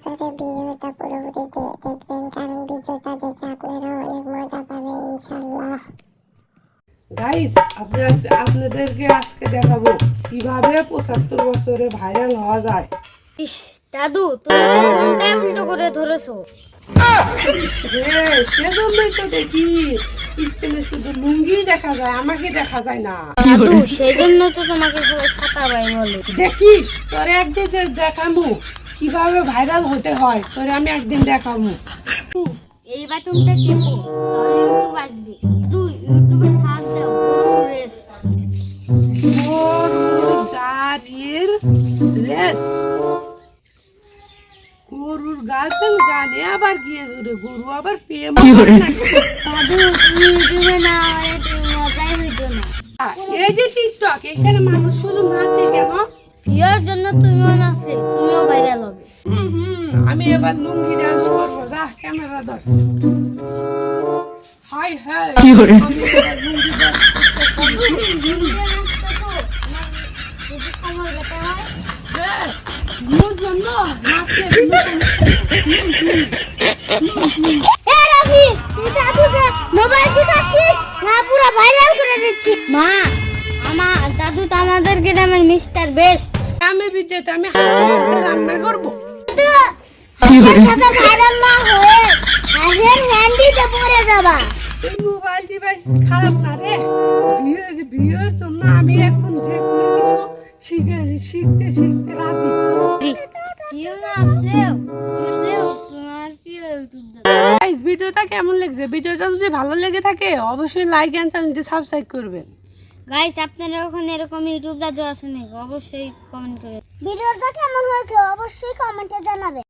করে ভিডিওটা পুরোপুরি দেখবেন, কারণ ভিডিওটা দেখে আপনারা অনেক মজা পাবেন ইনশাআল্লাহ। গাইস আপনাদেরকে আজকে দেখাবো কিভাবে 75 বছরে ভাইরাল হওয়া যায়। ইস দাদু, তুমি তো ফোনটাই উল্টো করে ধরেছো। সেজন্যই তো দেখি স্ক্রিনে শুধু লুঙ্গি দেখা যায়, আমাকে দেখা যায় না। দাদু, সেই জন্য তো তোমাকে সবাই ছাতা ভাই বলে। দেখিস তোরে একদিন দেখামু কিভাবে ভাইরাল হতে হয়, তোরে আমি একদিন দেখামু। এই বাটনটা টিপো, তাহলে ইউটিউব আসবে। তুই ইউটিউবে সার্চ দাও গরুর রেস। গরুর গাড়ির রেস, গরুর গার্লফ্রেন্ড গানে আবার গিয়ে গরু আবার প্রেম করে নাকি? দাদু, তুমি ইউটিউবে না হলে তুমি মজাই হইতো না। এই যে টিকটক, এখানে মানুষ শুধু নাচে কেন? ইয়ার জন্য তুমিও নাচলে তুমিও ভাইরাল হবে। আমি এবার লুঙ্গি ডান্স করবো, যা ক্যামেরা ধর। হাই হাই, আমি এবার লুঙ্গি ডান্স করতেছি। যদি কোমর ব্যথা হয়, মোর জন্য নাচতে এ রাফি, তুই দাদুকে মোবাইল শিখাচ্ছিস না পুরো ভাইরাল করে দিচ্ছিস? মা, আমার দাদু তো আমাদের গ্রামের মিস্টার বেস্ট। আমি ভিডিওতে আমি হাতে রান্না করবো। হাসির সাথে ভাইরাল না হয়ে হাসির হ্যান্ডিতে পড়ে যাবা। এই মোবাইল ডিভাইস খারাপ না রে, ভিউর জন্য আমি এখন যে কোনো কিছু শিখতে রাজি। কেউ না আসলেও তোমার কি ইউটিউব দাদা। গাইস, ভিডিওটা কেমন লাগছে? ভিডিওটা যদি ভালো লেগে থাকে অবশ্যই লাইক এন্ড চ্যানেলটি সাবস্ক্রাইব করবেন। গাইস, আপনারা ওখানে এরকম ইউটিউব দাদু আছে নাকি? অবশ্যই কমেন্ট করে। ভিডিওটা কেমন হয়েছে অবশ্যই কমেন্টে জানাবে।